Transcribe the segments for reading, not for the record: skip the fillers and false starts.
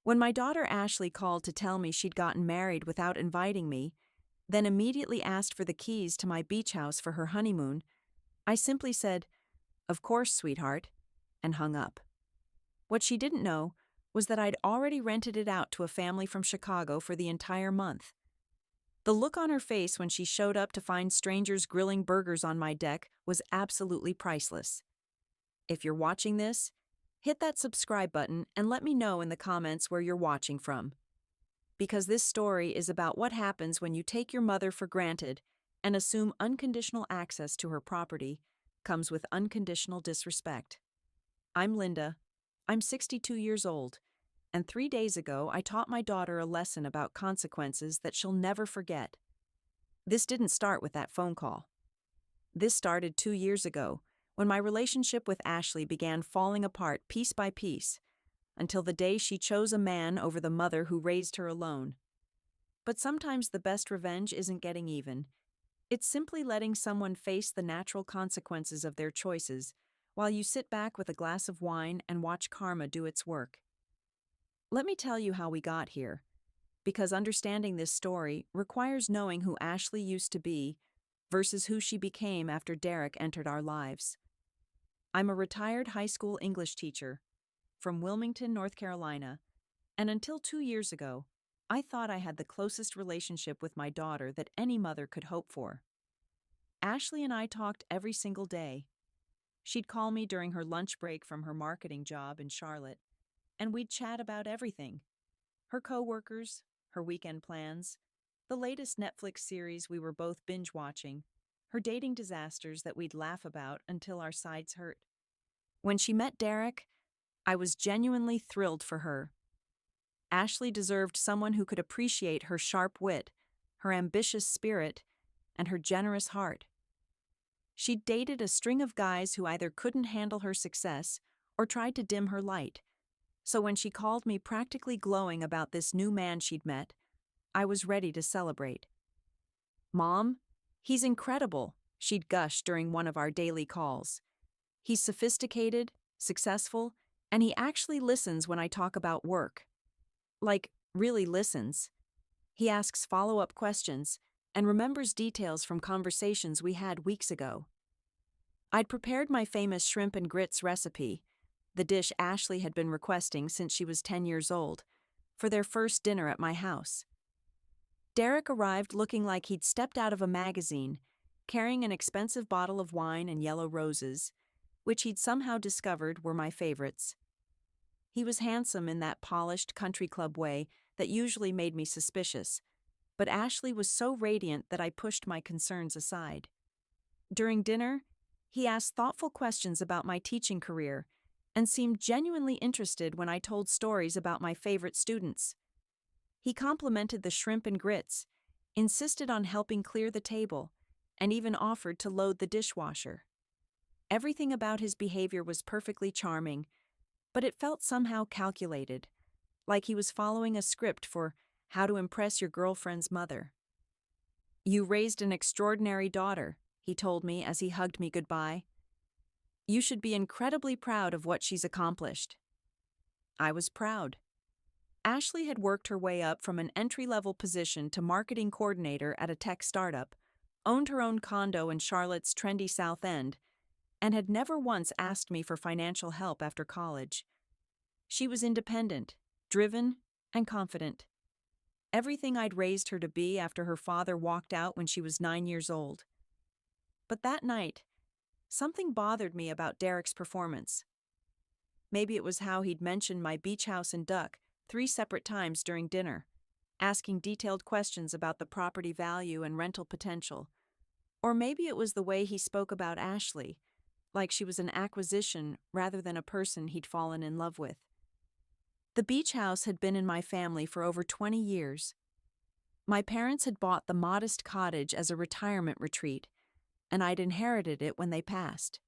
When my daughter Ashley called to tell me she'd gotten married without inviting me, then immediately asked for the keys to my beach house for her honeymoon, I simply said, "Of course, sweetheart," and hung up. What she didn't know was that I'd already rented it out to a family from Chicago for the entire month. The look on her face when she showed up to find strangers grilling burgers on my deck was absolutely priceless. If you're watching this, hit that subscribe button and let me know in the comments where you're watching from. Because this story is about what happens when you take your mother for granted and assume unconditional access to her property comes with unconditional disrespect. I'm Linda. I'm 62 years old, and 3 days ago I taught my daughter a lesson about consequences that she'll never forget. This didn't start with that phone call. This started 2 years ago, when my relationship with Ashley began falling apart piece by piece, until the day she chose a man over the mother who raised her alone. But sometimes the best revenge isn't getting even. It's simply letting someone face the natural consequences of their choices while you sit back with a glass of wine and watch karma do its work. Let me tell you how we got here, because understanding this story requires knowing who Ashley used to be versus who she became after Derek entered our lives. I'm a retired high school English teacher from Wilmington, North Carolina, and until 2 years ago, I thought I had the closest relationship with my daughter that any mother could hope for. Ashley and I talked every single day. She'd call me during her lunch break from her marketing job in Charlotte, and we'd chat about everything: her coworkers, her weekend plans, the latest Netflix series we were both binge watching, her dating disasters that we'd laugh about until our sides hurt. When she met Derek, I was genuinely thrilled for her. Ashley deserved someone who could appreciate her sharp wit, her ambitious spirit, and her generous heart. She'd dated a string of guys who either couldn't handle her success or tried to dim her light. So when she called me practically glowing about this new man she'd met, I was ready to celebrate. "Mom, he's incredible," she'd gush during one of our daily calls. "He's sophisticated, successful, and he actually listens when I talk about work. Like, really listens. He asks follow-up questions and remembers details from conversations we had weeks ago." I'd prepared my famous shrimp and grits recipe, the dish Ashley had been requesting since she was 10 years old, for their first dinner at my house. Derek arrived looking like he'd stepped out of a magazine, carrying an expensive bottle of wine and yellow roses, which he'd somehow discovered were my favorites. He was handsome in that polished country club way that usually made me suspicious, but Ashley was so radiant that I pushed my concerns aside. During dinner, he asked thoughtful questions about my teaching career and seemed genuinely interested when I told stories about my favorite students. He complimented the shrimp and grits, insisted on helping clear the table, and even offered to load the dishwasher. Everything about his behavior was perfectly charming, but it felt somehow calculated, like he was following a script for how to impress your girlfriend's mother. "You raised an extraordinary daughter," he told me as he hugged me goodbye. "You should be incredibly proud of what she's accomplished." I was proud. Ashley had worked her way up from an entry-level position to marketing coordinator at a tech startup, owned her own condo in Charlotte's trendy South End, and had never once asked me for financial help after college. She was independent, driven, and confident. Everything I'd raised her to be after her father walked out when she was 9 years old. But that night, something bothered me about Derek's performance. Maybe it was how he'd mentioned my beach house and duck 3 separate times during dinner, asking detailed questions about the property value and rental potential. Or maybe it was the way he spoke about Ashley, like she was an acquisition rather than a person he'd fallen in love with. The beach house had been in my family for over 20 years. My parents had bought the modest cottage as a retirement retreat, and I'd inherited it when they passed.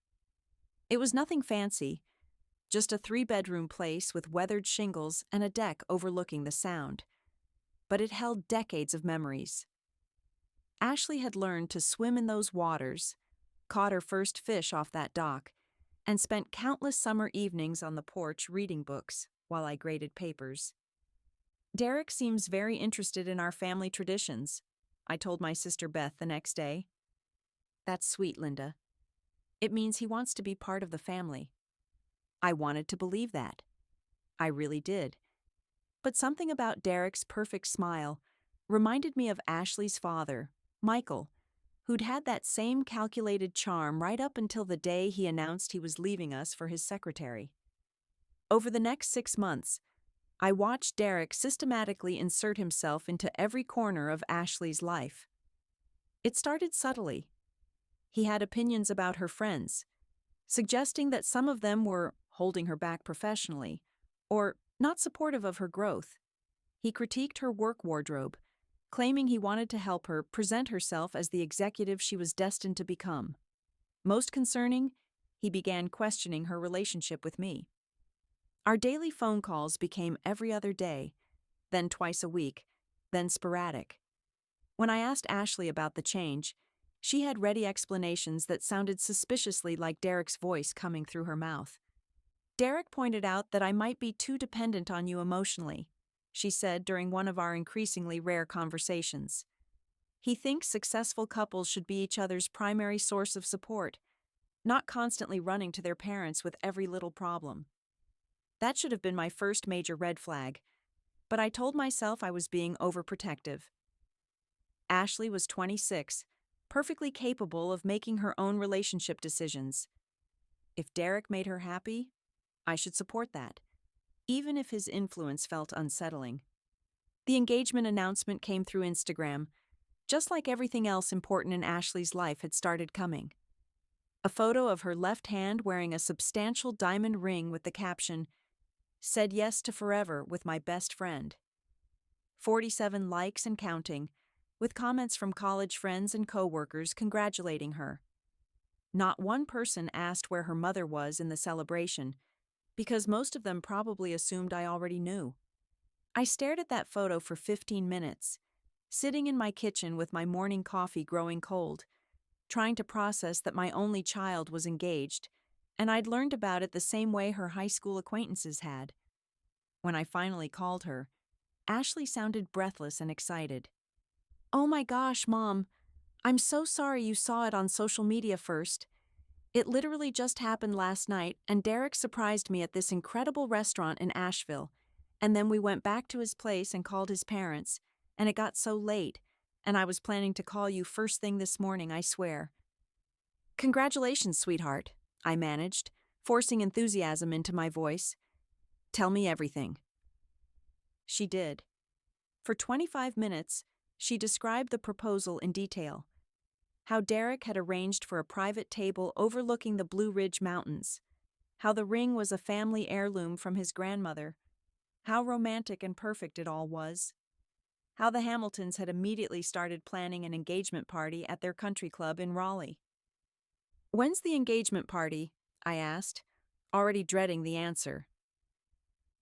It was nothing fancy, just a 3-bedroom place with weathered shingles and a deck overlooking the Sound. But it held decades of memories. Ashley had learned to swim in those waters, caught her first fish off that dock, and spent countless summer evenings on the porch reading books while I graded papers. Derek seems very interested in our family traditions, I told my sister Beth the next day. That's sweet, Linda. It means he wants to be part of the family. I wanted to believe that. I really did. But something about Derek's perfect smile reminded me of Ashley's father, Michael, who'd had that same calculated charm right up until the day he announced he was leaving us for his secretary. Over the next 6 months, I watched Derek systematically insert himself into every corner of Ashley's life. It started subtly. He had opinions about her friends, suggesting that some of them were holding her back professionally, or not supportive of her growth. He critiqued her work wardrobe, claiming he wanted to help her present herself as the executive she was destined to become. Most concerning, he began questioning her relationship with me. Our daily phone calls became every other day, then twice a week, then sporadic. When I asked Ashley about the change, she had ready explanations that sounded suspiciously like Derek's voice coming through her mouth. Derek pointed out that I might be too dependent on you emotionally, she said during one of our increasingly rare conversations. He thinks successful couples should be each other's primary source of support, not constantly running to their parents with every little problem. That should have been my first major red flag, but I told myself I was being overprotective. Ashley was 26, perfectly capable of making her own relationship decisions. If Derek made her happy, I should support that, even if his influence felt unsettling. The engagement announcement came through Instagram, just like everything else important in Ashley's life had started coming. A photo of her left hand wearing a substantial diamond ring with the caption, "Said yes to forever with my best friend." 47 likes and counting, with comments from college friends and coworkers congratulating her. Not one person asked where her mother was in the celebration, because most of them probably assumed I already knew. I stared at that photo for 15 minutes, sitting in my kitchen with my morning coffee growing cold, trying to process that my only child was engaged, and I'd learned about it the same way her high school acquaintances had. When I finally called her, Ashley sounded breathless and excited. "Oh my gosh, Mom, I'm so sorry you saw it on social media first. It literally just happened last night, and Derek surprised me at this incredible restaurant in Asheville, and then we went back to his place and called his parents, and it got so late, and I was planning to call you first thing this morning, I swear." "Congratulations, sweetheart," I managed, forcing enthusiasm into my voice. "Tell me everything." She did. For 25 minutes, she described the proposal in detail. How Derek had arranged for a private table overlooking the Blue Ridge Mountains. How the ring was a family heirloom from his grandmother. How romantic and perfect it all was. How the Hamiltons had immediately started planning an engagement party at their country club in Raleigh. "When's the engagement party?" I asked, already dreading the answer.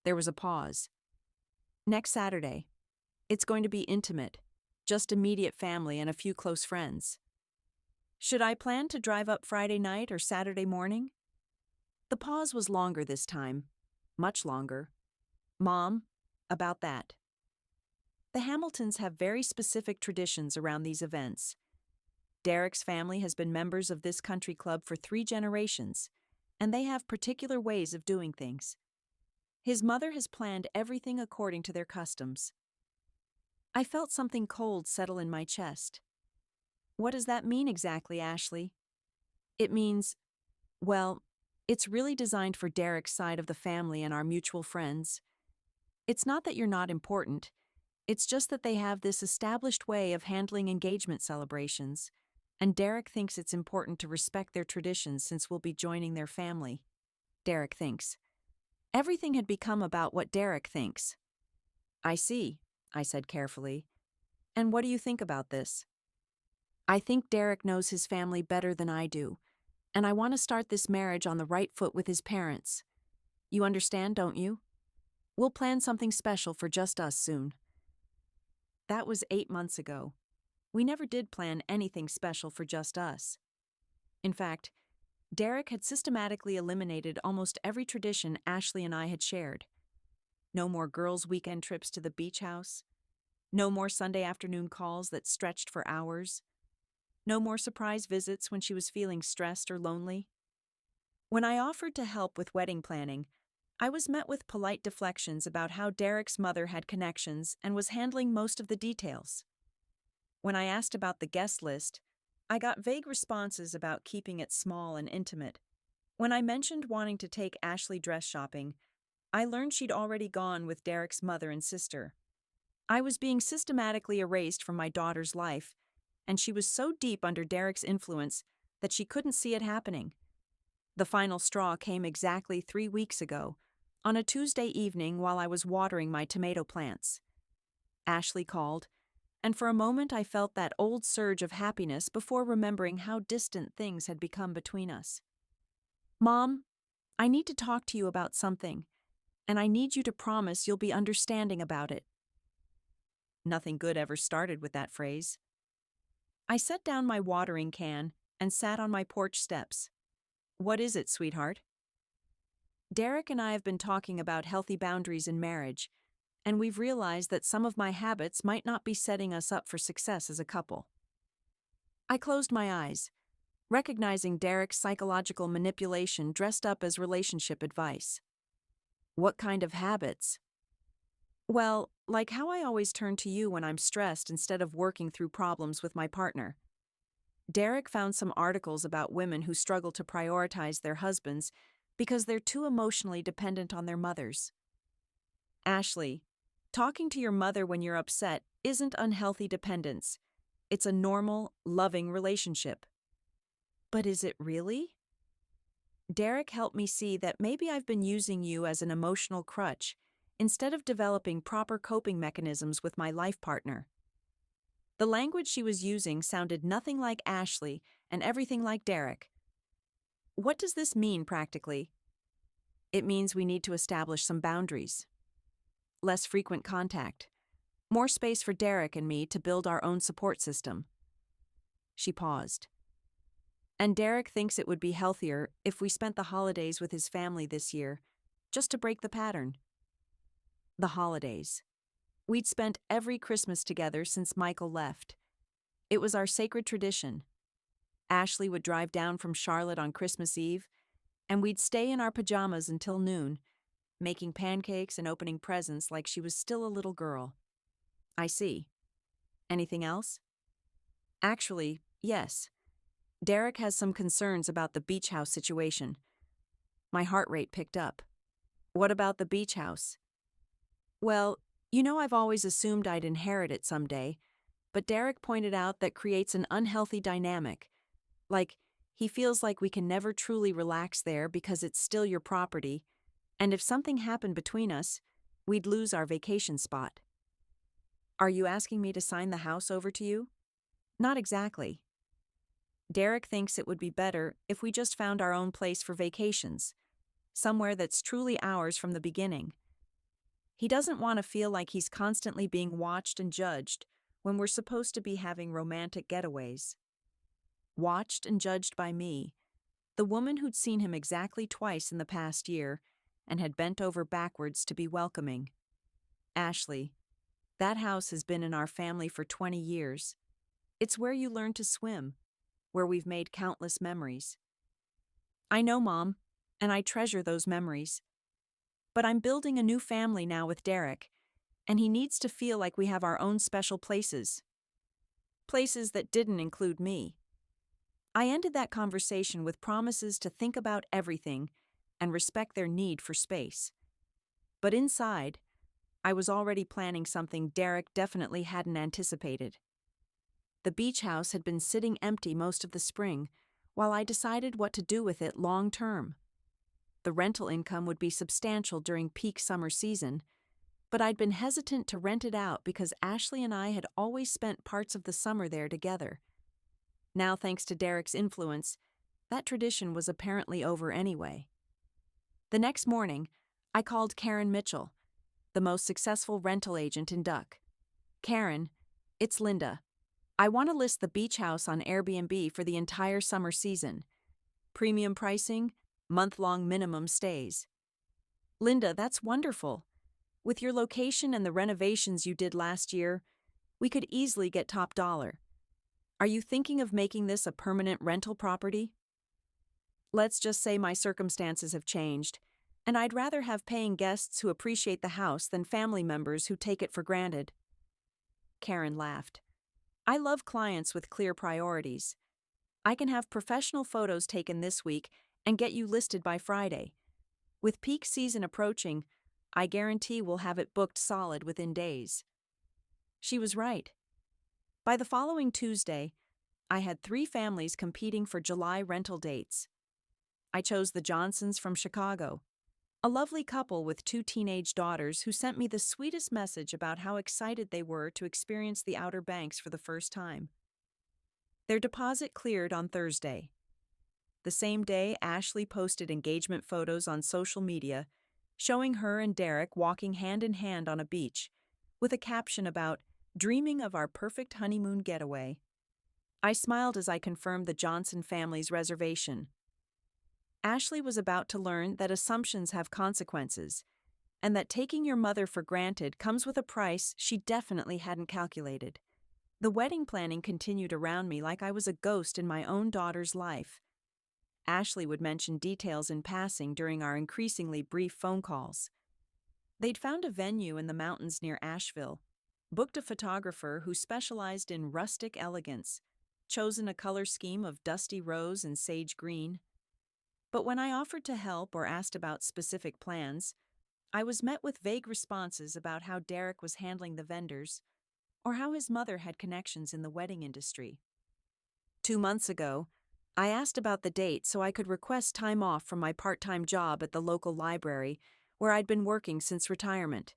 There was a pause. "Next Saturday. It's going to be intimate, just immediate family and a few close friends." "Should I plan to drive up Friday night or Saturday morning?" The pause was longer this time, much longer. "Mom, about that." The Hamiltons have very specific traditions around these events. Derek's family has been members of this country club for 3 generations, and they have particular ways of doing things. His mother has planned everything according to their customs. I felt something cold settle in my chest. "What does that mean exactly, Ashley?" "It means, well, it's really designed for Derek's side of the family and our mutual friends. It's not that you're not important. It's just that they have this established way of handling engagement celebrations, and Derek thinks it's important to respect their traditions since we'll be joining their family." Derek thinks. Everything had become about what Derek thinks. "I see," I said carefully. "And what do you think about this?" "I think Derek knows his family better than I do, and I want to start this marriage on the right foot with his parents. You understand, don't you? We'll plan something special for just us soon." That was 8 months ago. We never did plan anything special for just us. In fact, Derek had systematically eliminated almost every tradition Ashley and I had shared. No more girls' weekend trips to the beach house. No more Sunday afternoon calls that stretched for hours. No more surprise visits when she was feeling stressed or lonely. When I offered to help with wedding planning, I was met with polite deflections about how Derek's mother had connections and was handling most of the details. When I asked about the guest list, I got vague responses about keeping it small and intimate. When I mentioned wanting to take Ashley dress shopping, I learned she'd already gone with Derek's mother and sister. I was being systematically erased from my daughter's life, and she was so deep under Derek's influence that she couldn't see it happening. The final straw came exactly 3 weeks ago, on a Tuesday evening while I was watering my tomato plants. Ashley called, and for a moment I felt that old surge of happiness before remembering how distant things had become between us. "Mom, I need to talk to you about something, and I need you to promise you'll be understanding about it." Nothing good ever started with that phrase. I set down my watering can and sat on my porch steps. "What is it, sweetheart?" "Derek and I have been talking about healthy boundaries in marriage, and we've realized that some of my habits might not be setting us up for success as a couple." I closed my eyes, recognizing Derek's psychological manipulation dressed up as relationship advice. "What kind of habits?" "Well, like how I always turn to you when I'm stressed instead of working through problems with my partner." Derek found some articles about women who struggle to prioritize their husbands because they're too emotionally dependent on their mothers. "Ashley, talking to your mother when you're upset isn't unhealthy dependence. It's a normal, loving relationship." "But is it really?" Derek helped me see that maybe I've been using you as an emotional crutch instead of developing proper coping mechanisms with my life partner. The language she was using sounded nothing like Ashley and everything like Derek. "What does this mean practically?" "It means we need to establish some boundaries. Less frequent contact. More space for Derek and me to build our own support system." She paused. "And Derek thinks it would be healthier if we spent the holidays with his family this year, just to break the pattern." The holidays. We'd spent every Christmas together since Michael left. It was our sacred tradition. Ashley would drive down from Charlotte on Christmas Eve, and we'd stay in our pajamas until noon, making pancakes and opening presents like she was still a little girl. "I see. Anything else?" "Actually, yes. Derek has some concerns about the beach house situation." My heart rate picked up. "What about the beach house?" "Well, I've always assumed I'd inherit it someday, but Derek pointed out that creates an unhealthy dynamic. Like, he feels like we can never truly relax there because it's still your property, and if something happened between us, we'd lose our vacation spot." "Are you asking me to sign the house over to you?" "Not exactly. Derek thinks it would be better if we just found our own place for vacations, somewhere that's truly ours from the beginning. He doesn't want to feel like he's constantly being watched and judged when we're supposed to be having romantic getaways." Watched and judged by me, the woman who'd seen him exactly twice in the past year and had bent over backwards to be welcoming. "Ashley, that house has been in our family for 20 years. It's where you learn to swim, where we've made countless memories." "I know, Mom, and I treasure those memories. But I'm building a new family now with Derek, and he needs to feel like we have our own special places. Places that didn't include me." I ended that conversation with promises to think about everything and respect their need for space. But inside, I was already planning something Derek definitely hadn't anticipated. The beach house had been sitting empty most of the spring, while I decided what to do with it long term. The rental income would be substantial during peak summer season, but I'd been hesitant to rent it out because Ashley and I had always spent parts of the summer there together. Now, thanks to Derek's influence, that tradition was apparently over anyway. The next morning, I called Karen Mitchell, the most successful rental agent in Duck. "Karen, it's Linda. I want to list the beach house on Airbnb for the entire summer season. Premium pricing, month-long minimum stays." "Linda, that's wonderful. With your location and the renovations you did last year, we could easily get top dollar. Are you thinking of making this a permanent rental property? Let's just say my circumstances have changed, and I'd rather have paying guests who appreciate the house than family members who take it for granted. Karen laughed. I love clients with clear priorities. I can have professional photos taken this week and get you listed by Friday. With peak season approaching, I guarantee we'll have it booked solid within days. She was right. By the following Tuesday, I had 3 families competing for July rental dates. I chose the Johnsons from Chicago, a lovely couple with 2 teenage daughters who sent me the sweetest message about how excited they were to experience the Outer Banks for the first time. Their deposit cleared on Thursday. The same day, Ashley posted engagement photos on social media, showing her and Derek walking hand in hand on a beach, with a caption about dreaming of our perfect honeymoon getaway. I smiled as I confirmed the Johnson family's reservation. Ashley was about to learn that assumptions have consequences, and that taking your mother for granted comes with a price she definitely hadn't calculated. The wedding planning continued around me like I was a ghost in my own daughter's life. Ashley would mention details in passing during our increasingly brief phone calls. They'd found a venue in the mountains near Asheville, booked a photographer who specialized in rustic elegance, chosen a color scheme of dusty rose and sage green. But when I offered to help or asked about specific plans, I was met with vague responses about how Derek was handling the vendors or how his mother had connections in the wedding industry. 2 months ago, I asked about the date so I could request time off from my part-time job at the local library where I'd been working since retirement.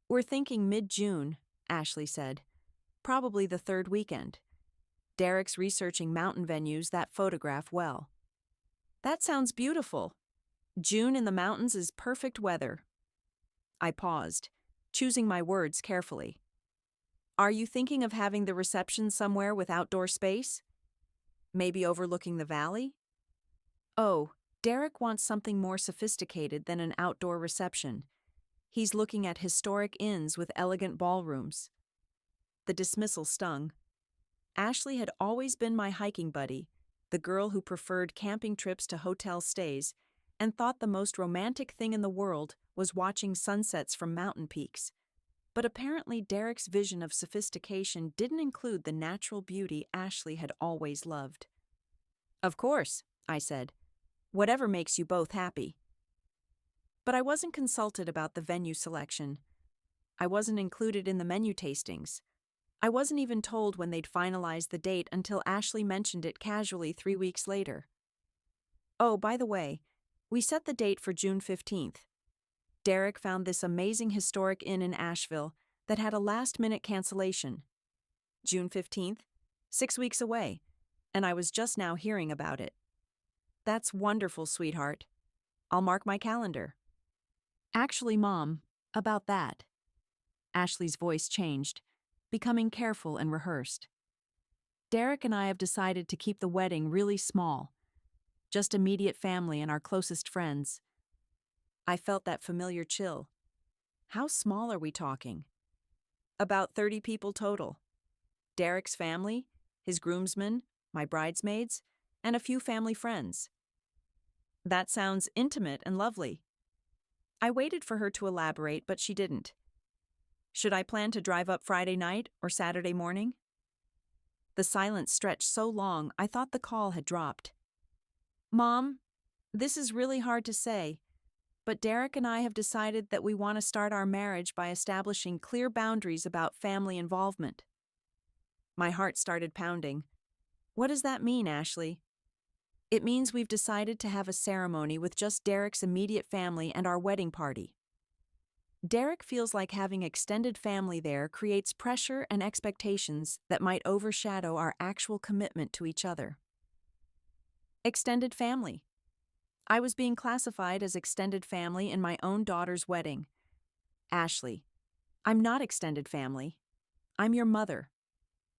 We're thinking mid-June, Ashley said. Probably the 3rd weekend. Derek's researching mountain venues that photograph well. That sounds beautiful. June in the mountains is perfect weather. I paused, choosing my words carefully. Are you thinking of having the reception somewhere with outdoor space? Maybe overlooking the valley? Oh, Derek wants something more sophisticated than an outdoor reception. He's looking at historic inns with elegant ballrooms. The dismissal stung. Ashley had always been my hiking buddy, the girl who preferred camping trips to hotel stays, and thought the most romantic thing in the world was watching sunsets from mountain peaks. But apparently Derek's vision of sophistication didn't include the natural beauty Ashley had always loved. Of course, I said. Whatever makes you both happy. But I wasn't consulted about the venue selection. I wasn't included in the menu tastings. I wasn't even told when they'd finalize the date until Ashley mentioned it casually 3 weeks later. Oh, by the way, we set the date for June 15th. Derek found this amazing historic inn in Asheville that had a last-minute cancellation. June 15th? 6 weeks away, and I was just now hearing about it. That's wonderful, sweetheart. I'll mark my calendar. Actually, Mom, about that. Ashley's voice changed, becoming careful and rehearsed. Derek and I have decided to keep the wedding really small, just immediate family and our closest friends. I felt that familiar chill. How small are we talking? About 30 people total. Derek's family, his groomsmen, my bridesmaids, and a few family friends. That sounds intimate and lovely. I waited for her to elaborate, but she didn't. Should I plan to drive up Friday night or Saturday morning? The silence stretched so long I thought the call had dropped. Mom, this is really hard to say, but Derek and I have decided that we want to start our marriage by establishing clear boundaries about family involvement. My heart started pounding. What does that mean, Ashley? It means we've decided to have a ceremony with just Derek's immediate family and our wedding party. Derek feels like having extended family there creates pressure and expectations that might overshadow our actual commitment to each other. Extended family. I was being classified as extended family in my own daughter's wedding. Ashley, I'm not extended family. I'm your mother.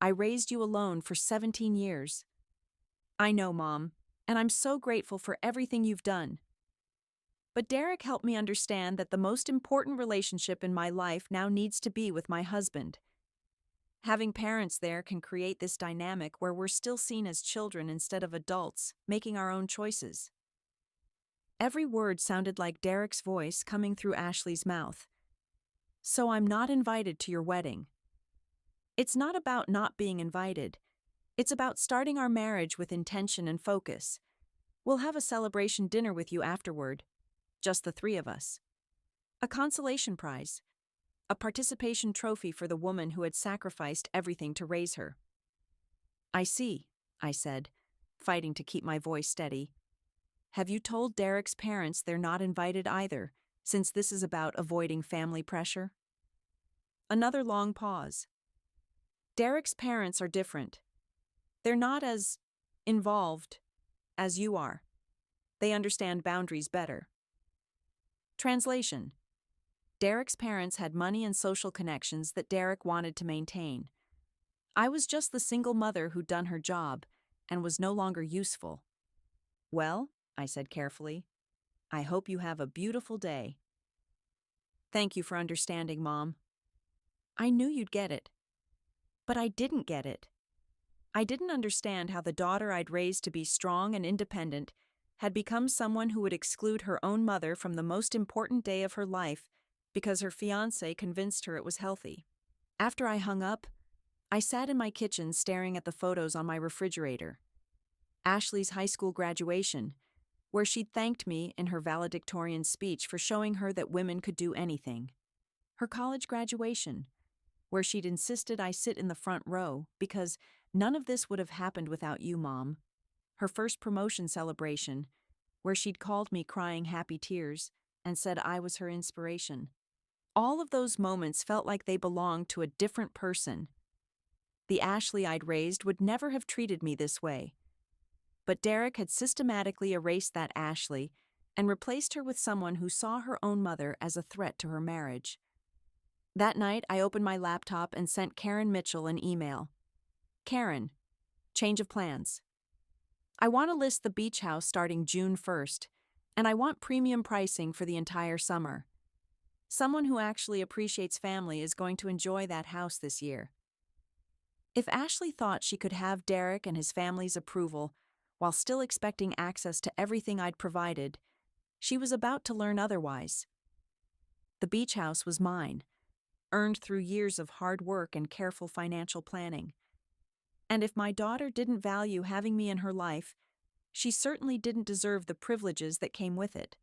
I raised you alone for 17 years. I know, Mom, and I'm so grateful for everything you've done. But Derek helped me understand that the most important relationship in my life now needs to be with my husband. Having parents there can create this dynamic where we're still seen as children instead of adults, making our own choices. Every word sounded like Derek's voice coming through Ashley's mouth. So I'm not invited to your wedding. It's not about not being invited. It's about starting our marriage with intention and focus. We'll have a celebration dinner with you afterward, just the three of us. A consolation prize. A participation trophy for the woman who had sacrificed everything to raise her. I see, I said, fighting to keep my voice steady. Have you told Derek's parents they're not invited either, since this is about avoiding family pressure? Another long pause. Derek's parents are different. They're not as involved as you are. They understand boundaries better. Translation. Derek's parents had money and social connections that Derek wanted to maintain. I was just the single mother who'd done her job and was no longer useful. Well, I said carefully, I hope you have a beautiful day. Thank you for understanding, Mom. I knew you'd get it. But I didn't get it. I didn't understand how the daughter I'd raised to be strong and independent had become someone who would exclude her own mother from the most important day of her life because her fiancé convinced her it was healthy. After I hung up, I sat in my kitchen staring at the photos on my refrigerator. Ashley's high school graduation, where she'd thanked me in her valedictorian speech for showing her that women could do anything. Her college graduation, where she'd insisted I sit in the front row because none of this would have happened without you, Mom. Her first promotion celebration, where she'd called me crying happy tears and said I was her inspiration. All of those moments felt like they belonged to a different person. The Ashley I'd raised would never have treated me this way. But Derek had systematically erased that Ashley and replaced her with someone who saw her own mother as a threat to her marriage. That night, I opened my laptop and sent Karen Mitchell an email. Karen, change of plans. I want to list the beach house starting June 1st, and I want premium pricing for the entire summer. Someone who actually appreciates family is going to enjoy that house this year. If Ashley thought she could have Derek and his family's approval while still expecting access to everything I'd provided, she was about to learn otherwise. The beach house was mine, earned through years of hard work and careful financial planning. And if my daughter didn't value having me in her life, she certainly didn't deserve the privileges that came with it.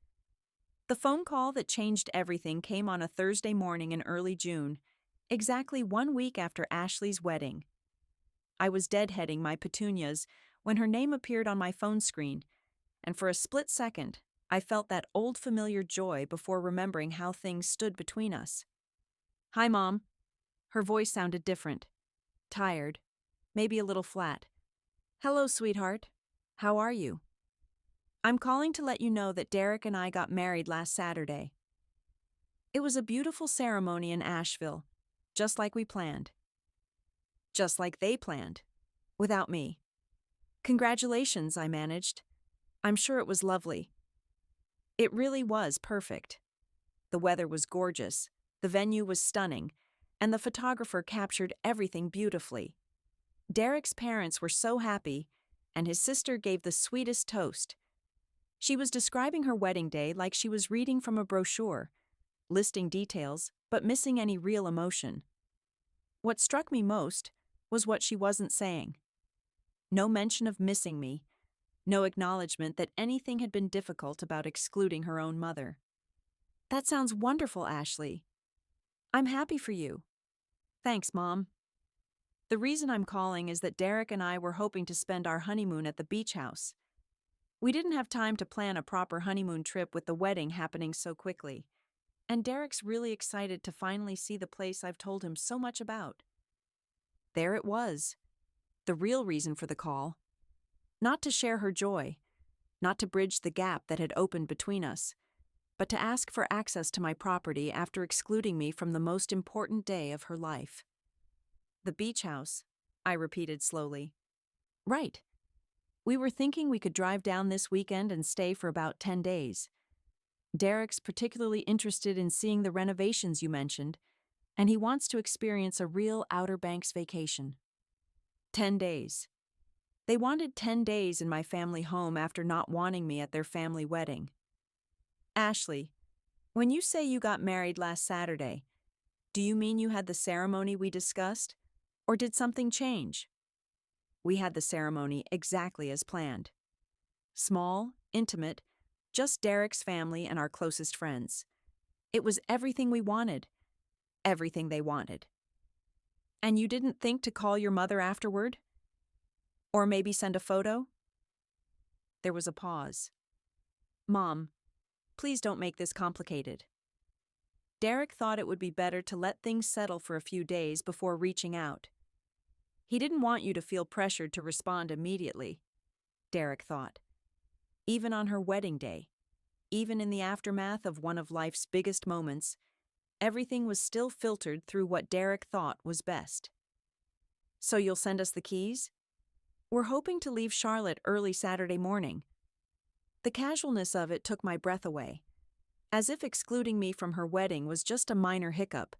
The phone call that changed everything came on a Thursday morning in early June, exactly 1 week after Ashley's wedding. I was deadheading my petunias when her name appeared on my phone screen, and for a split second, I felt that old familiar joy before remembering how things stood between us. Hi, Mom. Her voice sounded different. Tired. Maybe a little flat. Hello, sweetheart. How are you? I'm calling to let you know that Derek and I got married last Saturday. It was a beautiful ceremony in Asheville, just like we planned. Just like they planned, without me. Congratulations, I managed. I'm sure it was lovely. It really was perfect. The weather was gorgeous, the venue was stunning, and the photographer captured everything beautifully. Derek's parents were so happy, and his sister gave the sweetest toast. She was describing her wedding day like she was reading from a brochure, listing details, but missing any real emotion. What struck me most was what she wasn't saying. No mention of missing me, no acknowledgement that anything had been difficult about excluding her own mother. That sounds wonderful, Ashley. I'm happy for you. Thanks, Mom. The reason I'm calling is that Derek and I were hoping to spend our honeymoon at the beach house. We didn't have time to plan a proper honeymoon trip with the wedding happening so quickly, and Derek's really excited to finally see the place I've told him so much about. There it was, the real reason for the call. Not to share her joy, not to bridge the gap that had opened between us, but to ask for access to my property after excluding me from the most important day of her life. The beach house, I repeated slowly. Right. We were thinking we could drive down this weekend and stay for about 10 days. Derek's particularly interested in seeing the renovations you mentioned, and he wants to experience a real Outer Banks vacation. 10 days. They wanted 10 days in my family home after not wanting me at their family wedding. Ashley, when you say you got married last Saturday, do you mean you had the ceremony we discussed? Or did something change? We had the ceremony exactly as planned. Small, intimate, just Derek's family and our closest friends. It was everything we wanted. Everything they wanted. And you didn't think to call your mother afterward? Or maybe send a photo? There was a pause. Mom, please don't make this complicated. Derek thought it would be better to let things settle for a few days before reaching out. He didn't want you to feel pressured to respond immediately, Derek thought. Even on her wedding day, even in the aftermath of one of life's biggest moments, everything was still filtered through what Derek thought was best. So you'll send us the keys? We're hoping to leave Charlotte early Saturday morning. The casualness of it took my breath away, as if excluding me from her wedding was just a minor hiccup,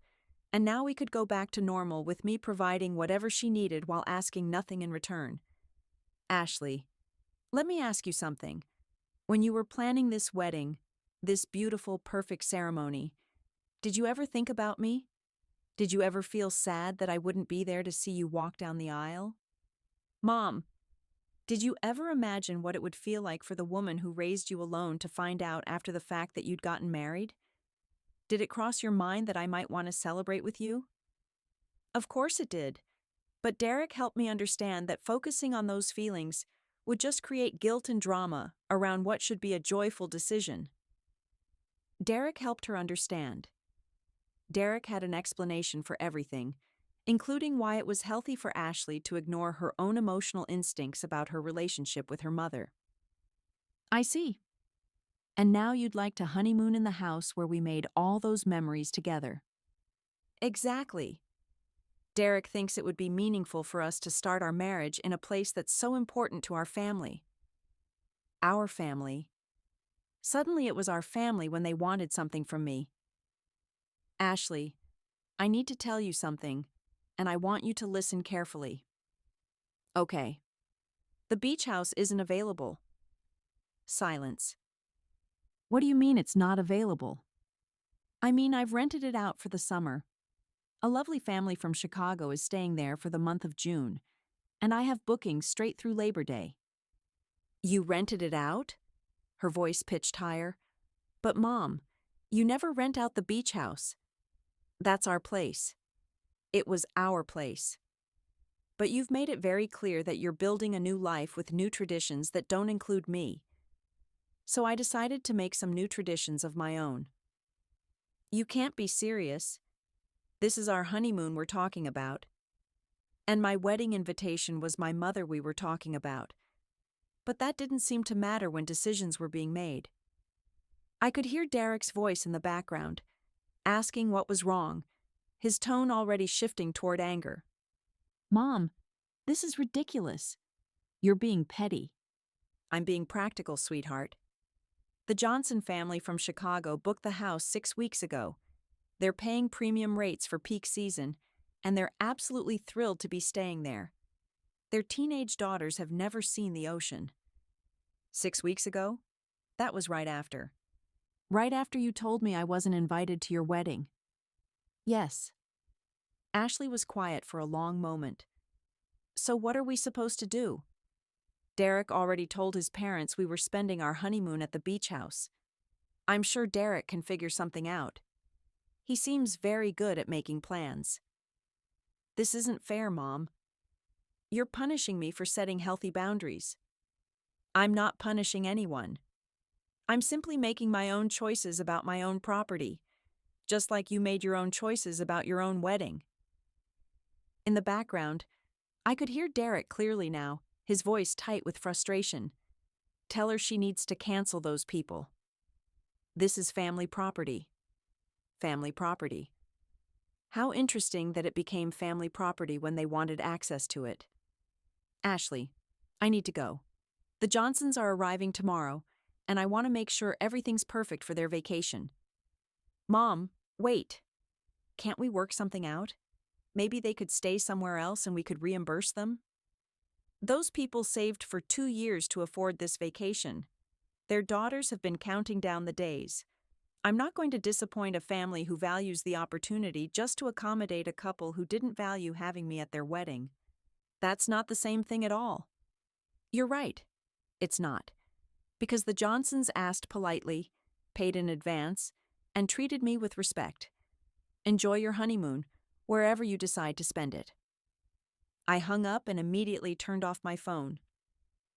and now we could go back to normal with me providing whatever she needed while asking nothing in return. Ashley, let me ask you something. When you were planning this wedding, this beautiful, perfect ceremony, did you ever think about me? Did you ever feel sad that I wouldn't be there to see you walk down the aisle? Mom, did you ever imagine what it would feel like for the woman who raised you alone to find out after the fact that you'd gotten married? Did it cross your mind that I might want to celebrate with you? Of course it did, but Derek helped me understand that focusing on those feelings would just create guilt and drama around what should be a joyful decision. Derek helped her understand. Derek had an explanation for everything, including why it was healthy for Ashley to ignore her own emotional instincts about her relationship with her mother. I see. And now you'd like to honeymoon in the house where we made all those memories together. Exactly. Derek thinks it would be meaningful for us to start our marriage in a place that's so important to our family. Our family. Suddenly it was our family when they wanted something from me. Ashley, I need to tell you something, and I want you to listen carefully. Okay. The beach house isn't available. Silence. What do you mean it's not available? I mean, I've rented it out for the summer. A lovely family from Chicago is staying there for the month of June, and I have bookings straight through Labor Day. You rented it out? Her voice pitched higher. But Mom, you never rent out the beach house. That's our place. It was our place. But you've made it very clear that you're building a new life with new traditions that don't include me. So I decided to make some new traditions of my own. You can't be serious. This is our honeymoon we're talking about. And my wedding invitation was my mother we were talking about. But that didn't seem to matter when decisions were being made. I could hear Derek's voice in the background, asking what was wrong, his tone already shifting toward anger. Mom, this is ridiculous. You're being petty. I'm being practical, sweetheart. The Johnson family from Chicago booked the house 6 weeks ago. They're paying premium rates for peak season, and they're absolutely thrilled to be staying there. Their teenage daughters have never seen the ocean. 6 weeks ago? That was right after. Right after you told me I wasn't invited to your wedding. Yes. Ashley was quiet for a long moment. So what are we supposed to do? Derek already told his parents we were spending our honeymoon at the beach house. I'm sure Derek can figure something out. He seems very good at making plans. This isn't fair, Mom. You're punishing me for setting healthy boundaries. I'm not punishing anyone. I'm simply making my own choices about my own property, just like you made your own choices about your own wedding. In the background, I could hear Derek clearly now, his voice tight with frustration. Tell her she needs to cancel those people. This is family property. Family property. How interesting that it became family property when they wanted access to it. Ashley, I need to go. The Johnsons are arriving tomorrow, and I want to make sure everything's perfect for their vacation. Mom, wait. Can't we work something out? Maybe they could stay somewhere else and we could reimburse them? Those people saved for 2 years to afford this vacation. Their daughters have been counting down the days. I'm not going to disappoint a family who values the opportunity just to accommodate a couple who didn't value having me at their wedding. That's not the same thing at all. You're right. It's not. Because the Johnsons asked politely, paid in advance, and treated me with respect. Enjoy your honeymoon, wherever you decide to spend it. I hung up and immediately turned off my phone.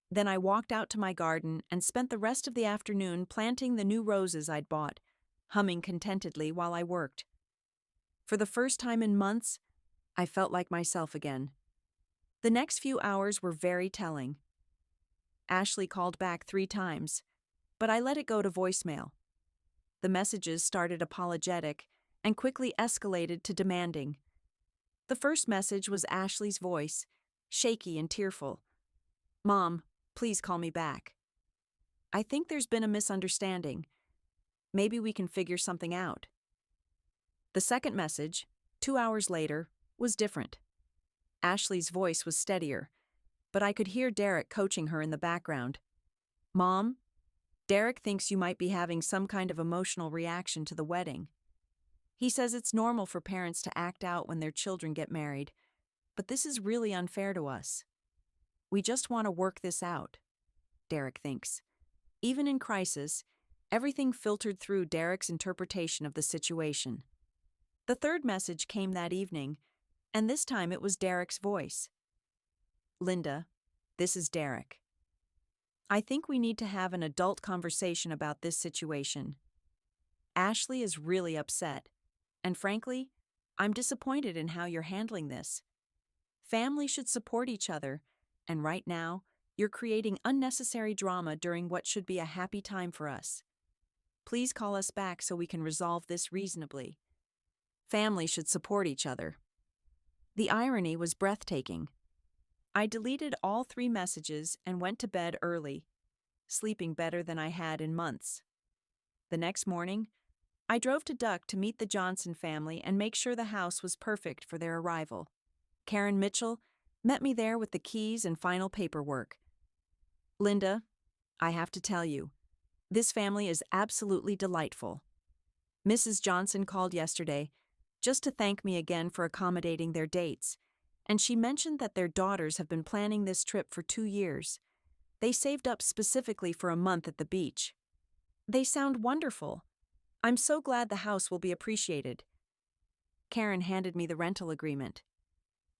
Then I walked out to my garden and spent the rest of the afternoon planting the new roses I'd bought, humming contentedly while I worked. For the first time in months, I felt like myself again. The next few hours were very telling. Ashley called back 3 times, but I let it go to voicemail. The messages started apologetic and quickly escalated to demanding. The first message was Ashley's voice, shaky and tearful. "Mom, please call me back. I think there's been a misunderstanding. Maybe we can figure something out." The second message, 2 hours later, was different. Ashley's voice was steadier, but I could hear Derek coaching her in the background. "Mom, Derek thinks you might be having some kind of emotional reaction to the wedding. He says it's normal for parents to act out when their children get married, but this is really unfair to us. We just want to work this out," Derek thinks. Even in crisis, everything filtered through Derek's interpretation of the situation. The third message came that evening, and this time it was Derek's voice. "Linda, this is Derek. I think we need to have an adult conversation about this situation. Ashley is really upset, and frankly, I'm disappointed in how you're handling this. Family should support each other, and right now, you're creating unnecessary drama during what should be a happy time for us. Please call us back so we can resolve this reasonably. Family should support each other." The irony was breathtaking. I deleted all 3 messages and went to bed early, sleeping better than I had in months. The next morning, I drove to Duck to meet the Johnson family and make sure the house was perfect for their arrival. Karen Mitchell met me there with the keys and final paperwork. "Linda, I have to tell you, this family is absolutely delightful. Mrs. Johnson called yesterday just to thank me again for accommodating their dates, and she mentioned that their daughters have been planning this trip for 2 years. They saved up specifically for a month at the beach. They sound wonderful. I'm so glad the house will be appreciated." Karen handed me the rental agreement.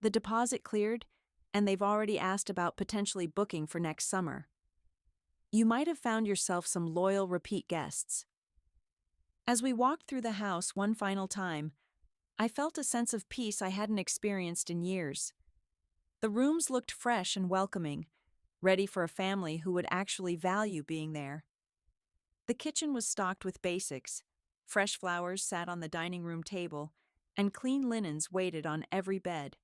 The deposit cleared, and they've already asked about potentially booking for next summer. You might have found yourself some loyal repeat guests. As we walked through the house one final time, I felt a sense of peace I hadn't experienced in years. The rooms looked fresh and welcoming, ready for a family who would actually value being there. The kitchen was stocked with basics. Fresh flowers sat on the dining room table, and clean linens waited on every bed.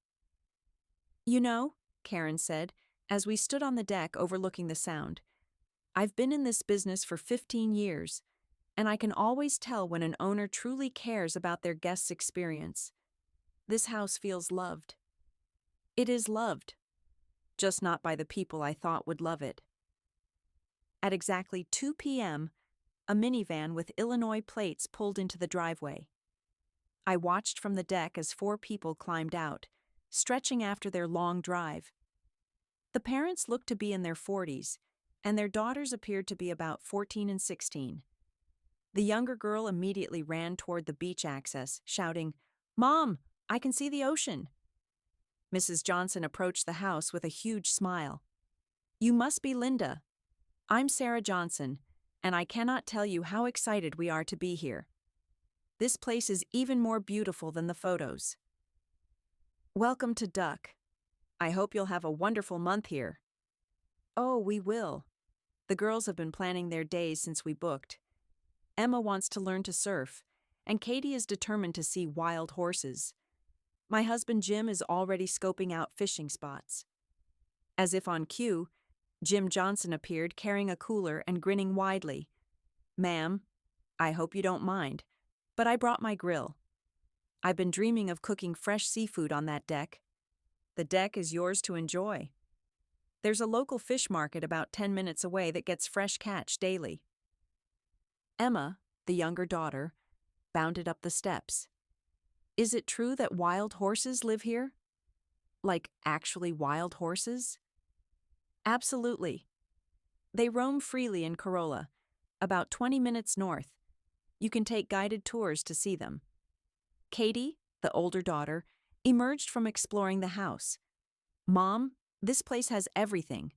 "You know," Karen said, as we stood on the deck overlooking the Sound, "I've been in this business for 15 years, and I can always tell when an owner truly cares about their guests' experience. This house feels loved. It is loved, just not by the people I thought would love it." At exactly 2 p.m., a minivan with Illinois plates pulled into the driveway. I watched from the deck as 4 people climbed out, stretching after their long drive. The parents looked to be in their 40s, and their daughters appeared to be about 14 and 16. The younger girl immediately ran toward the beach access, shouting, "Mom, I can see the ocean." Mrs. Johnson approached the house with a huge smile. "You must be Linda. I'm Sarah Johnson, and I cannot tell you how excited we are to be here. This place is even more beautiful than the photos. Welcome to Duck. I hope you'll have a wonderful month here." "Oh, we will. The girls have been planning their days since we booked. Emma wants to learn to surf, and Katie is determined to see wild horses. My husband Jim is already scoping out fishing spots." As if on cue, Jim Johnson appeared carrying a cooler and grinning widely. "Ma'am, I hope you don't mind, but I brought my grill. I've been dreaming of cooking fresh seafood on that deck. The deck is yours to enjoy. There's a local fish market about 10 minutes away that gets fresh catch daily." Emma, the younger daughter, bounded up the steps. "Is it true that wild horses live here? Like actually wild horses?" "Absolutely. They roam freely in Corolla, about 20 minutes north. You can take guided tours to see them." Katie, the older daughter, emerged from exploring the house. "Mom, this place has everything.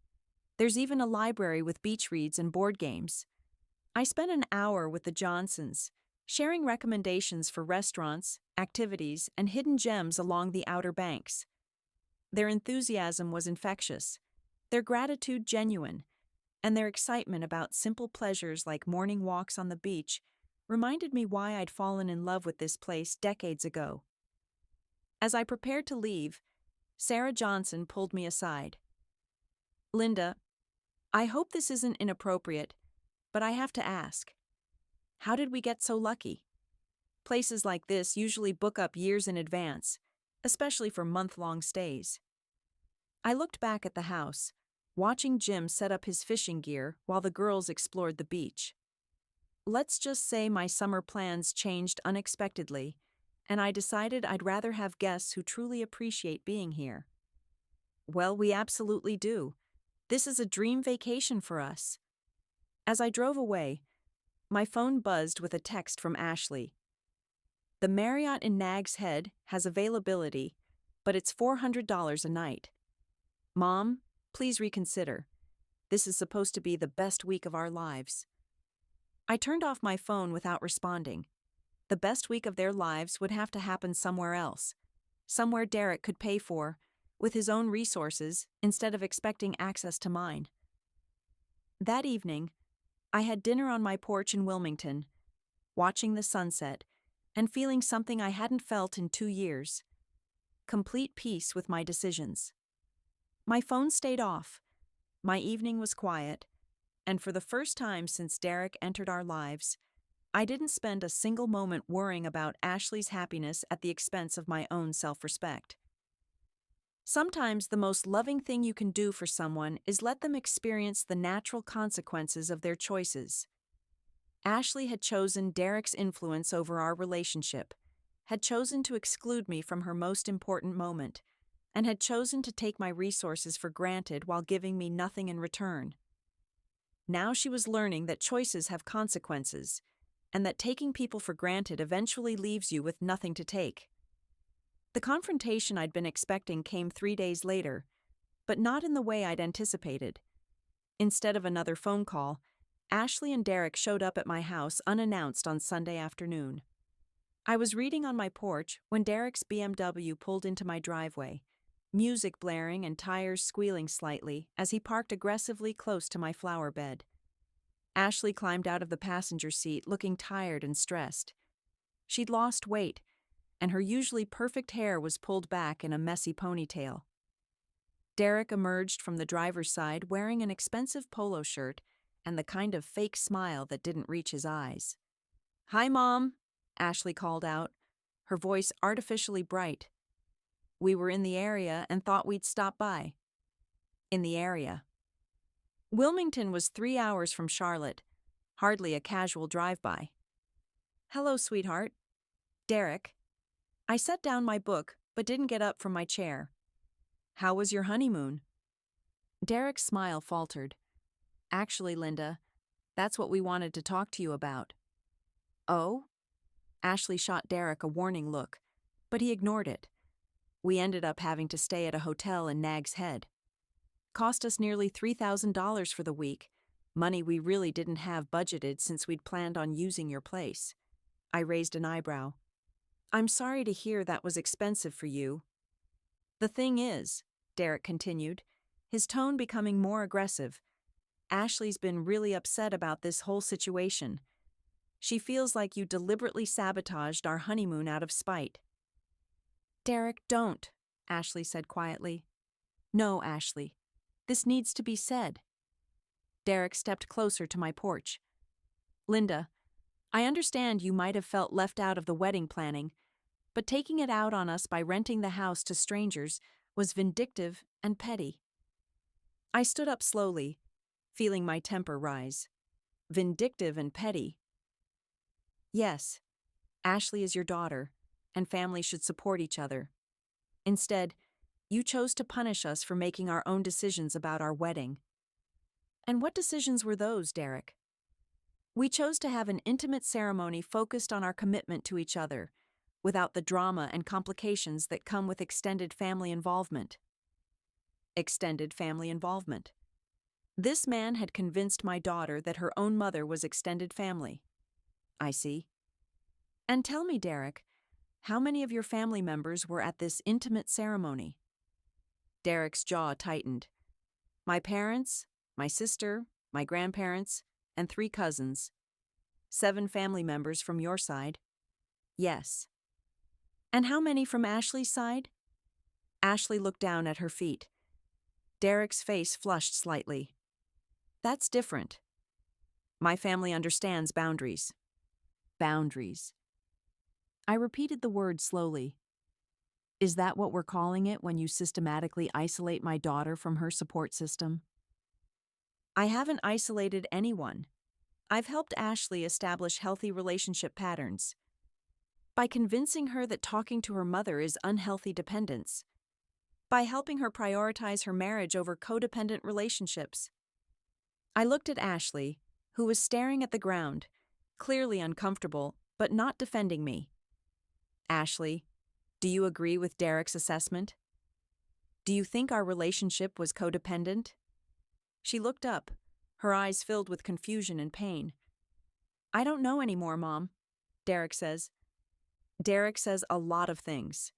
There's even a library with beach reads and board games." I spent an hour with the Johnsons, sharing recommendations for restaurants, activities, and hidden gems along the Outer Banks. Their enthusiasm was infectious, their gratitude genuine, and their excitement about simple pleasures like morning walks on the beach reminded me why I'd fallen in love with this place decades ago. As I prepared to leave, Sarah Johnson pulled me aside. "Linda, I hope this isn't inappropriate, but I have to ask, how did we get so lucky? Places like this usually book up years in advance, especially for month-long stays." I looked back at the house, watching Jim set up his fishing gear while the girls explored the beach. Let's just say my summer plans changed unexpectedly, and I decided I'd rather have guests who truly appreciate being here. Well, we absolutely do. This is a dream vacation for us. As I drove away, my phone buzzed with a text from Ashley. "The Marriott in Nag's Head has availability, but it's $400 a night. Mom, please reconsider. This is supposed to be the best week of our lives." I turned off my phone without responding. The best week of their lives would have to happen somewhere else, somewhere Derek could pay for, with his own resources, instead of expecting access to mine. That evening, I had dinner on my porch in Wilmington, watching the sunset and feeling something I hadn't felt in 2 years: complete peace with my decisions. My phone stayed off, my evening was quiet, and for the first time since Derek entered our lives, I didn't spend a single moment worrying about Ashley's happiness at the expense of my own self-respect. Sometimes the most loving thing you can do for someone is let them experience the natural consequences of their choices. Ashley had chosen Derek's influence over our relationship, had chosen to exclude me from her most important moment, and had chosen to take my resources for granted while giving me nothing in return. Now she was learning that choices have consequences, and that taking people for granted eventually leaves you with nothing to take. The confrontation I'd been expecting came 3 days later, but not in the way I'd anticipated. Instead of another phone call, Ashley and Derek showed up at my house unannounced on Sunday afternoon. I was reading on my porch when Derek's BMW pulled into my driveway, music blaring and tires squealing slightly as he parked aggressively close to my flower bed. Ashley climbed out of the passenger seat looking tired and stressed. She'd lost weight, and her usually perfect hair was pulled back in a messy ponytail. Derek emerged from the driver's side wearing an expensive polo shirt and the kind of fake smile that didn't reach his eyes. "Hi, Mom," Ashley called out, her voice artificially bright. "We were in the area and thought we'd stop by." In the area. Wilmington was 3 hours from Charlotte, hardly a casual drive-by. "Hello, sweetheart." "Derek." I set down my book, but didn't get up from my chair. "How was your honeymoon?" Derek's smile faltered. "Actually, Linda, that's what we wanted to talk to you about." "Oh?" Ashley shot Derek a warning look, but he ignored it. We ended up having to stay at a hotel in Nag's Head. Cost us nearly $3,000 for the week, money we really didn't have budgeted since we'd planned on using your place. I raised an eyebrow. "I'm sorry to hear that was expensive for you." "The thing is," Derek continued, his tone becoming more aggressive, "Ashley's been really upset about this whole situation. She feels like you deliberately sabotaged our honeymoon out of spite." "Derek, don't," Ashley said quietly. "No, Ashley. This needs to be said. Derek stepped closer to my porch. Linda, I understand you might have felt left out of the wedding planning, but taking it out on us by renting the house to strangers was vindictive and petty. I stood up slowly, feeling my temper rise. Vindictive and petty. Yes, Ashley is your daughter, and families should support each other. Instead, you chose to punish us for making our own decisions about our wedding. And what decisions were those, Derek? We chose to have an intimate ceremony focused on our commitment to each other, without the drama and complications that come with extended family involvement. Extended family involvement. This man had convinced my daughter that her own mother was extended family. I see. And tell me, Derek, how many of your family members were at this intimate ceremony? Derek's jaw tightened. My parents, my sister, my grandparents, and 3 cousins. 7 family members from your side. Yes. And how many from Ashley's side? Ashley looked down at her feet. Derek's face flushed slightly. That's different. My family understands boundaries. Boundaries. I repeated the word slowly. Is that what we're calling it when you systematically isolate my daughter from her support system? I haven't isolated anyone. I've helped Ashley establish healthy relationship patterns by convincing her that talking to her mother is unhealthy dependence, by helping her prioritize her marriage over codependent relationships. I looked at Ashley, who was staring at the ground, clearly uncomfortable, but not defending me. Ashley, do you agree with Derek's assessment? Do you think our relationship was codependent? She looked up, her eyes filled with confusion and pain. I don't know anymore, Mom, Derek says. Derek says a lot of things.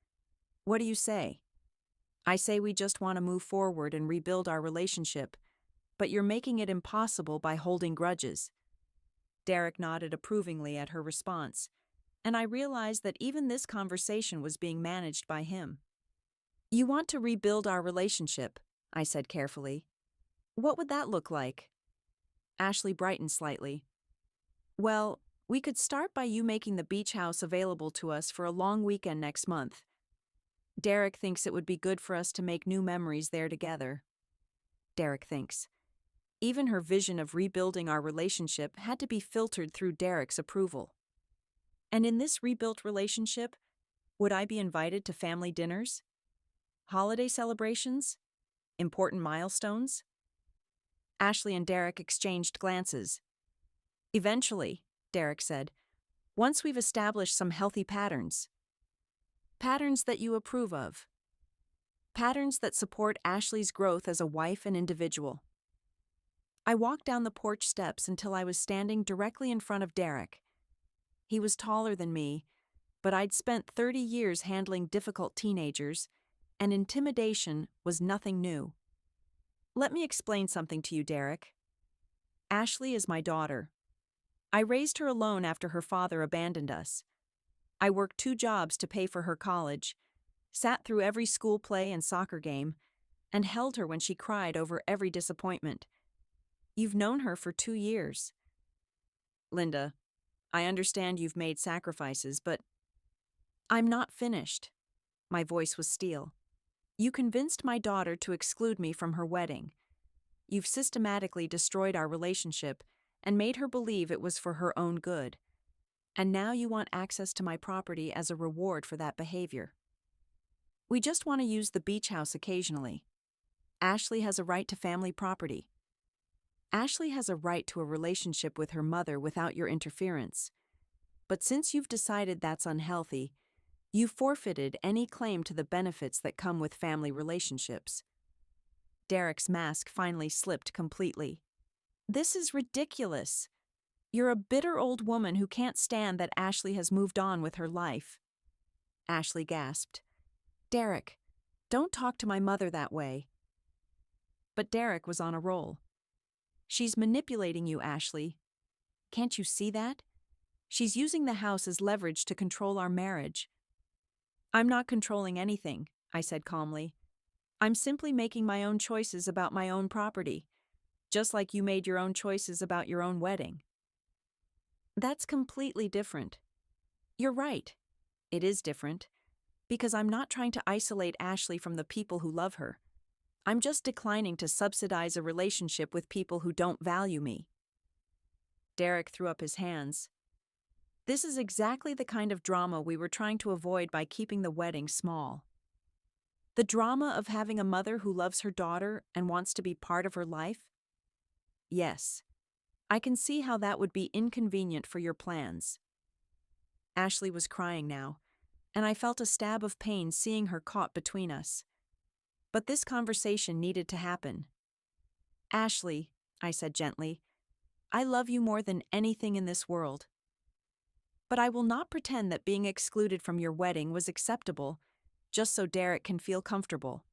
What do you say? I say we just want to move forward and rebuild our relationship, but you're making it impossible by holding grudges. Derek nodded approvingly at her response, and I realized that even this conversation was being managed by him. You want to rebuild our relationship, I said carefully. What would that look like? Ashley brightened slightly. Well, we could start by you making the beach house available to us for a long weekend next month. Derek thinks it would be good for us to make new memories there together. Derek thinks. Even her vision of rebuilding our relationship had to be filtered through Derek's approval. And in this rebuilt relationship, would I be invited to family dinners? Holiday celebrations? Important milestones? Ashley and Derek exchanged glances. Eventually, Derek said, once we've established some healthy patterns. Patterns that you approve of. Patterns that support Ashley's growth as a wife and individual. I walked down the porch steps until I was standing directly in front of Derek. He was taller than me, but I'd spent 30 years handling difficult teenagers, and intimidation was nothing new. Let me explain something to you, Derek. Ashley is my daughter. I raised her alone after her father abandoned us. I worked 2 jobs to pay for her college, sat through every school play and soccer game, and held her when she cried over every disappointment. You've known her for 2 years. Linda, I understand you've made sacrifices, but I'm not finished. My voice was steel. You convinced my daughter to exclude me from her wedding. You've systematically destroyed our relationship and made her believe it was for her own good. And now you want access to my property as a reward for that behavior. We just want to use the beach house occasionally. Ashley has a right to family property. Ashley has a right to a relationship with her mother without your interference. But since you've decided that's unhealthy, you've forfeited any claim to the benefits that come with family relationships. Derek's mask finally slipped completely. This is ridiculous. You're a bitter old woman who can't stand that Ashley has moved on with her life. Ashley gasped. Derek, don't talk to my mother that way. But Derek was on a roll. She's manipulating you, Ashley. Can't you see that? She's using the house as leverage to control our marriage. I'm not controlling anything, I said calmly. I'm simply making my own choices about my own property. just like you made your own choices about your own wedding. That's completely different. You're right. It is different. Because I'm not trying to isolate Ashley from the people who love her. I'm just declining to subsidize a relationship with people who don't value me. Derek threw up his hands. This is exactly the kind of drama we were trying to avoid by keeping the wedding small. The drama of having a mother who loves her daughter and wants to be part of her life? Yes, I can see how that would be inconvenient for your plans. Ashley was crying now, and I felt a stab of pain seeing her caught between us. But this conversation needed to happen. Ashley, I said gently, I love you more than anything in this world. But I will not pretend that being excluded from your wedding was acceptable, just so Derek can feel comfortable.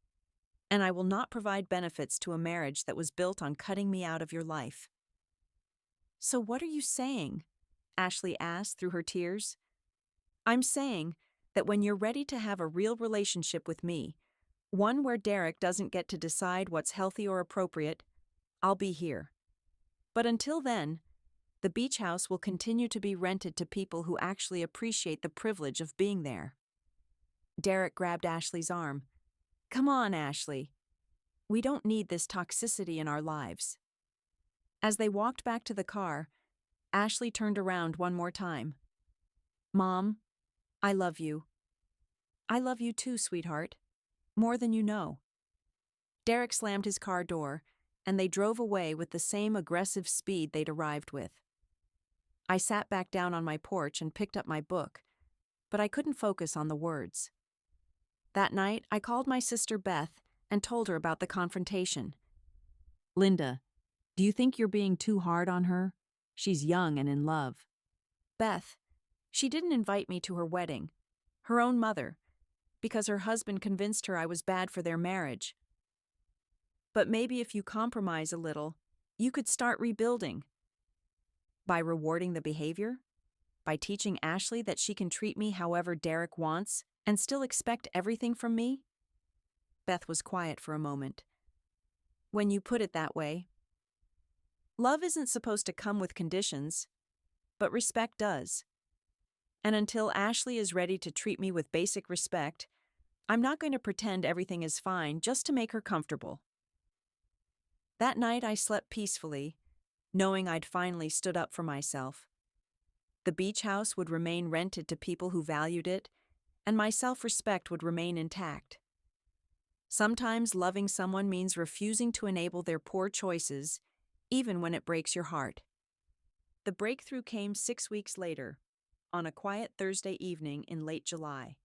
And I will not provide benefits to a marriage that was built on cutting me out of your life. So what are you saying? Ashley asked through her tears. I'm saying that when you're ready to have a real relationship with me, one where Derek doesn't get to decide what's healthy or appropriate, I'll be here. But until then, the beach house will continue to be rented to people who actually appreciate the privilege of being there. Derek grabbed Ashley's arm. Come on, Ashley. We don't need this toxicity in our lives. As they walked back to the car, Ashley turned around one more time. Mom, I love you. I love you too, sweetheart. More than you know. Derek slammed his car door, and they drove away with the same aggressive speed they'd arrived with. I sat back down on my porch and picked up my book, but I couldn't focus on the words. That night, I called my sister Beth and told her about the confrontation. Linda, do you think you're being too hard on her? She's young and in love. Beth, she didn't invite me to her wedding. Her own mother, because her husband convinced her I was bad for their marriage. But maybe if you compromise a little, you could start rebuilding. By rewarding the behavior? By teaching Ashley that she can treat me however Derek wants and still expect everything from me? Beth was quiet for a moment. When you put it that way. Love isn't supposed to come with conditions, but respect does. And until Ashley is ready to treat me with basic respect, I'm not going to pretend everything is fine just to make her comfortable. That night I slept peacefully, knowing I'd finally stood up for myself. The beach house would remain rented to people who valued it, and my self-respect would remain intact. Sometimes loving someone means refusing to enable their poor choices, even when it breaks your heart. The breakthrough came 6 weeks later, on a quiet Thursday evening in late July.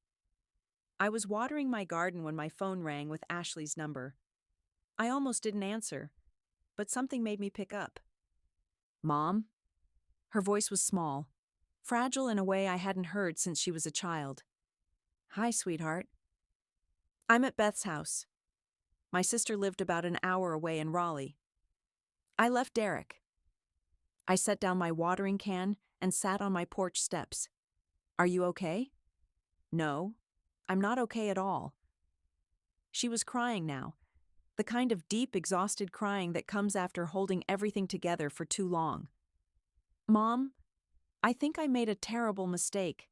I was watering my garden when my phone rang with Ashley's number. I almost didn't answer, but something made me pick up. Mom? Her voice was small, fragile in a way I hadn't heard since she was a child. Hi, sweetheart. I'm at Beth's house. My sister lived about an hour away in Raleigh. I left Derek. I set down my watering can and sat on my porch steps. Are you okay? No, I'm not okay at all. She was crying now, the kind of deep, exhausted crying that comes after holding everything together for too long. Mom, I think I made a terrible mistake.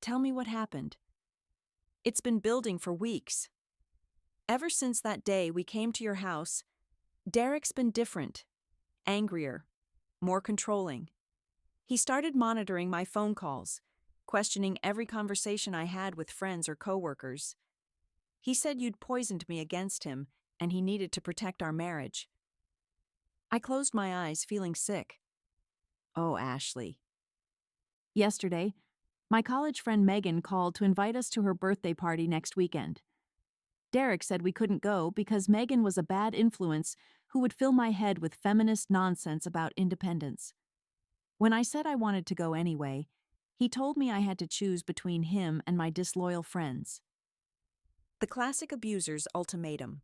Tell me what happened. It's been building for weeks. Ever since that day we came to your house, Derek's been different, angrier, more controlling. He started monitoring my phone calls, questioning every conversation I had with friends or coworkers. He said you'd poisoned me against him, and he needed to protect our marriage. I closed my eyes, feeling sick. Oh, Ashley. Yesterday, my college friend Megan called to invite us to her birthday party next weekend. Derek said we couldn't go because Megan was a bad influence who would fill my head with feminist nonsense about independence. When I said I wanted to go anyway, he told me I had to choose between him and my disloyal friends. The classic abuser's ultimatum.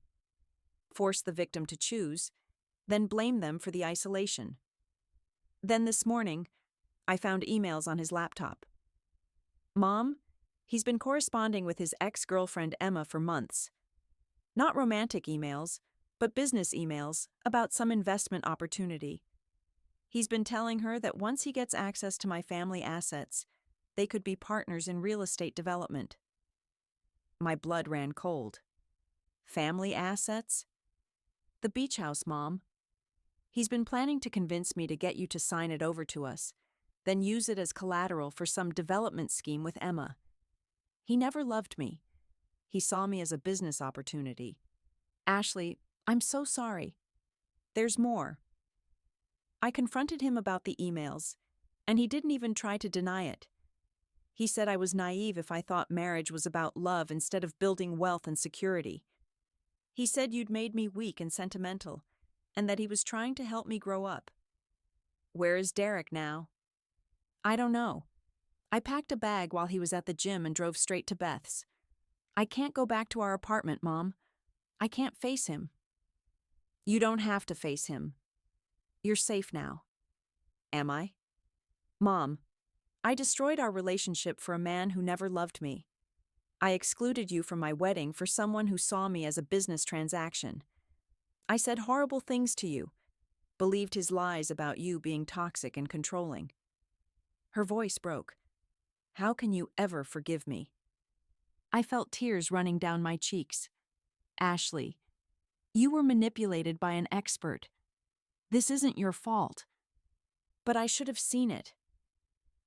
Force the victim to choose, then blame them for the isolation. Then this morning, I found emails on his laptop. Mom, he's been corresponding with his ex-girlfriend Emma for months. Not romantic emails, but business emails about some investment opportunity. He's been telling her that once he gets access to my family assets, they could be partners in real estate development. My blood ran cold. Family assets? The beach house, Mom. He's been planning to convince me to get you to sign it over to us, then use it as collateral for some development scheme with Emma. He never loved me. He saw me as a business opportunity. Ashley, I'm so sorry. There's more. I confronted him about the emails, and he didn't even try to deny it. He said I was naive if I thought marriage was about love instead of building wealth and security. He said you'd made me weak and sentimental, and that he was trying to help me grow up. Where is Derek now? I don't know. I packed a bag while he was at the gym and drove straight to Beth's. I can't go back to our apartment, Mom. I can't face him. You don't have to face him. You're safe now. Am I? Mom, I destroyed our relationship for a man who never loved me. I excluded you from my wedding for someone who saw me as a business transaction. I said horrible things to you, believed his lies about you being toxic and controlling. Her voice broke. How can you ever forgive me? I felt tears running down my cheeks. Ashley, you were manipulated by an expert. This isn't your fault. But I should have seen it.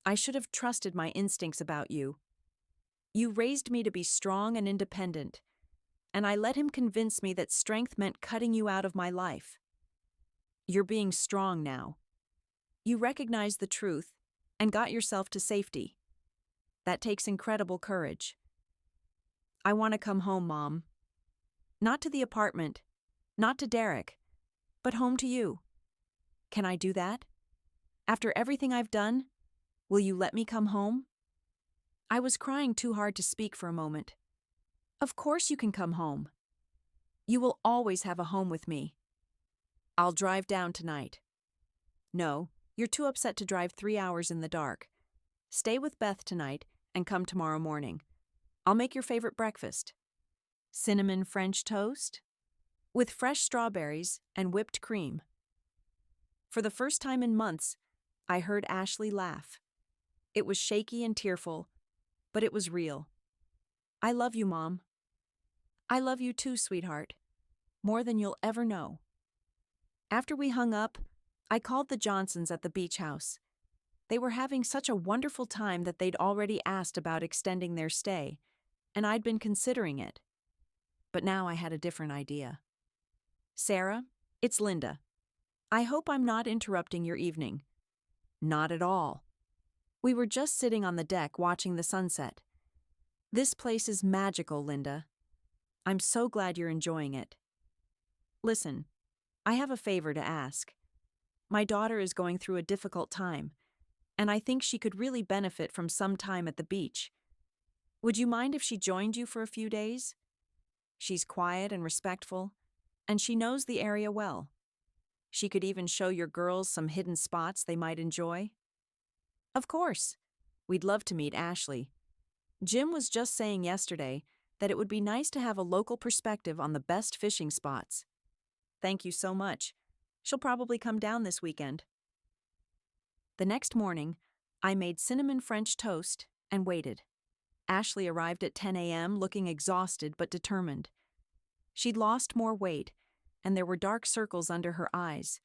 I should have trusted my instincts about you. You raised me to be strong and independent, and I let him convince me that strength meant cutting you out of my life. You're being strong now. You recognized the truth and got yourself to safety. That takes incredible courage. I want to come home, Mom. Not to the apartment, not to Derek, but home to you. Can I do that? After everything I've done, will you let me come home? I was crying too hard to speak for a moment. Of course you can come home. You will always have a home with me. I'll drive down tonight. No, you're too upset to drive 3 hours in the dark. Stay with Beth tonight and come tomorrow morning. I'll make your favorite breakfast. Cinnamon French toast? With fresh strawberries and whipped cream. For the first time in months, I heard Ashley laugh. It was shaky and tearful, but it was real. I love you, Mom. I love you too, sweetheart. More than you'll ever know. After we hung up, I called the Johnsons at the beach house. They were having such a wonderful time that they'd already asked about extending their stay, and I'd been considering it. But now I had a different idea. Sarah, it's Linda. I hope I'm not interrupting your evening. Not at all. We were just sitting on the deck watching the sunset. This place is magical, Linda. I'm so glad you're enjoying it. Listen, I have a favor to ask. My daughter is going through a difficult time, and I think she could really benefit from some time at the beach. Would you mind if she joined you for a few days? She's quiet and respectful, and she knows the area well. She could even show your girls some hidden spots they might enjoy. Of course. We'd love to meet Ashley. Jim was just saying yesterday that it would be nice to have a local perspective on the best fishing spots. Thank you so much. She'll probably come down this weekend. The next morning, I made cinnamon French toast and waited. Ashley arrived at 10 a.m. looking exhausted but determined. She'd lost more weight, and there were dark circles under her eyes.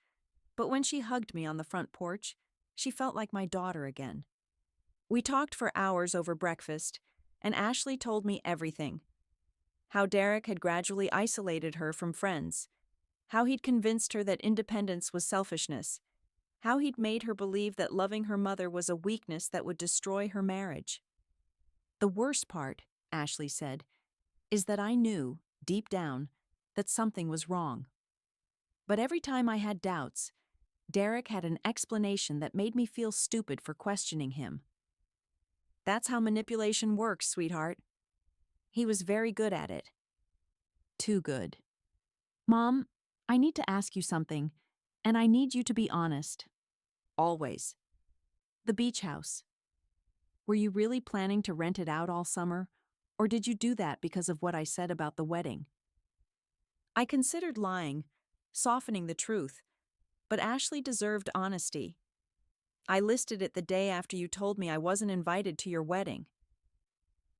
But when she hugged me on the front porch, she felt like my daughter again. We talked for hours over breakfast, and Ashley told me everything. How Derek had gradually isolated her from friends. How he'd convinced her that independence was selfishness. How he'd made her believe that loving her mother was a weakness that would destroy her marriage. The worst part, Ashley said, is that I knew, deep down, that something was wrong. But every time I had doubts, Derek had an explanation that made me feel stupid for questioning him. That's how manipulation works, sweetheart. He was very good at it. Too good. Mom, I need to ask you something, and I need you to be honest. Always. The beach house. Were you really planning to rent it out all summer, or did you do that because of what I said about the wedding? I considered lying, softening the truth, but Ashley deserved honesty. I listed it the day after you told me I wasn't invited to your wedding.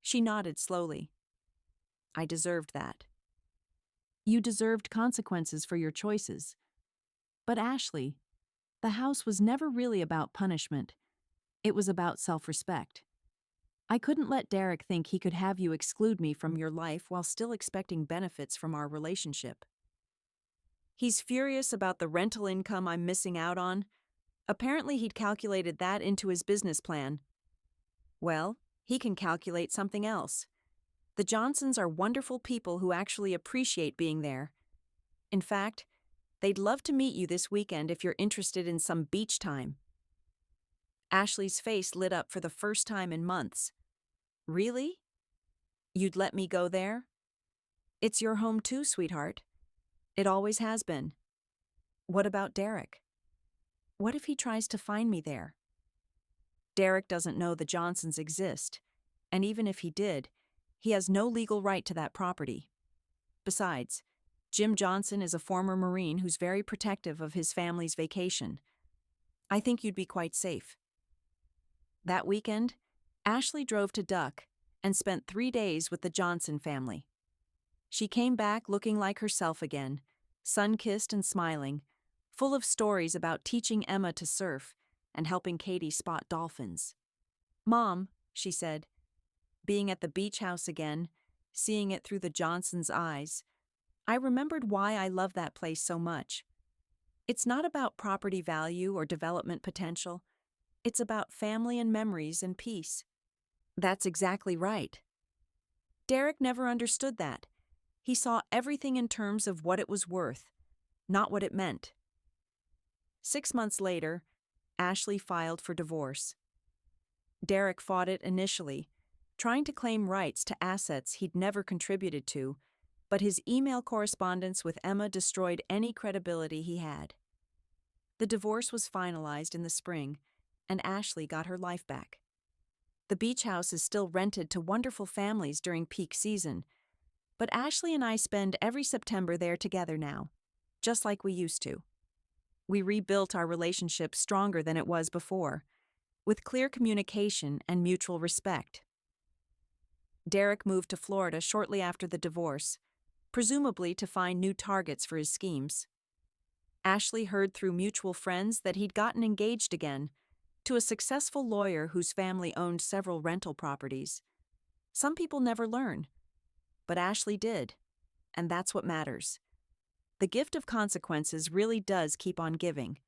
She nodded slowly. I deserved that. You deserved consequences for your choices. But Ashley, the house was never really about punishment. It was about self-respect. I couldn't let Derek think he could have you exclude me from your life while still expecting benefits from our relationship. He's furious about the rental income I'm missing out on. Apparently he'd calculated that into his business plan. Well, he can calculate something else. The Johnsons are wonderful people who actually appreciate being there. In fact, they'd love to meet you this weekend if you're interested in some beach time. Ashley's face lit up for the first time in months. Really? You'd let me go there? It's your home too, sweetheart. It always has been. What about Derek? What if he tries to find me there? Derek doesn't know the Johnsons exist, and even if he did, he has no legal right to that property. Besides, Jim Johnson is a former Marine who's very protective of his family's vacation. I think you'd be quite safe. That weekend, Ashley drove to Duck and spent 3 days with the Johnson family. She came back looking like herself again, sun-kissed and smiling, full of stories about teaching Emma to surf and helping Katie spot dolphins. Mom, she said, being at the beach house again, seeing it through the Johnsons' eyes, I remembered why I love that place so much. It's not about property value or development potential. It's about family and memories and peace. That's exactly right. Derek never understood that. He saw everything in terms of what it was worth, not what it meant. 6 months later, Ashley filed for divorce. Derek fought it initially, trying to claim rights to assets he'd never contributed to, but his email correspondence with Emma destroyed any credibility he had. The divorce was finalized in the spring, and Ashley got her life back. The beach house is still rented to wonderful families during peak season, but Ashley and I spend every September there together now, just like we used to. We rebuilt our relationship stronger than it was before, with clear communication and mutual respect. Derek moved to Florida shortly after the divorce, presumably to find new targets for his schemes. Ashley heard through mutual friends that he'd gotten engaged again, to a successful lawyer whose family owned several rental properties. Some people never learn, but Ashley did, and that's what matters. The gift of consequences really does keep on giving.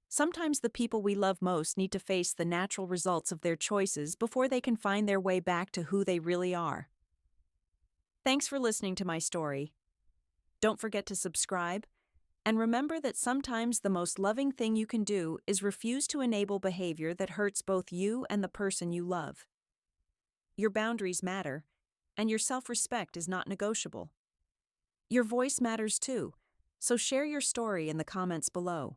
Sometimes the people we love most need to face the natural results of their choices before they can find their way back to who they really are. Thanks for listening to my story. Don't forget to subscribe, and remember that sometimes the most loving thing you can do is refuse to enable behavior that hurts both you and the person you love. Your boundaries matter, and your self-respect is not negotiable. Your voice matters too, so share your story in the comments below.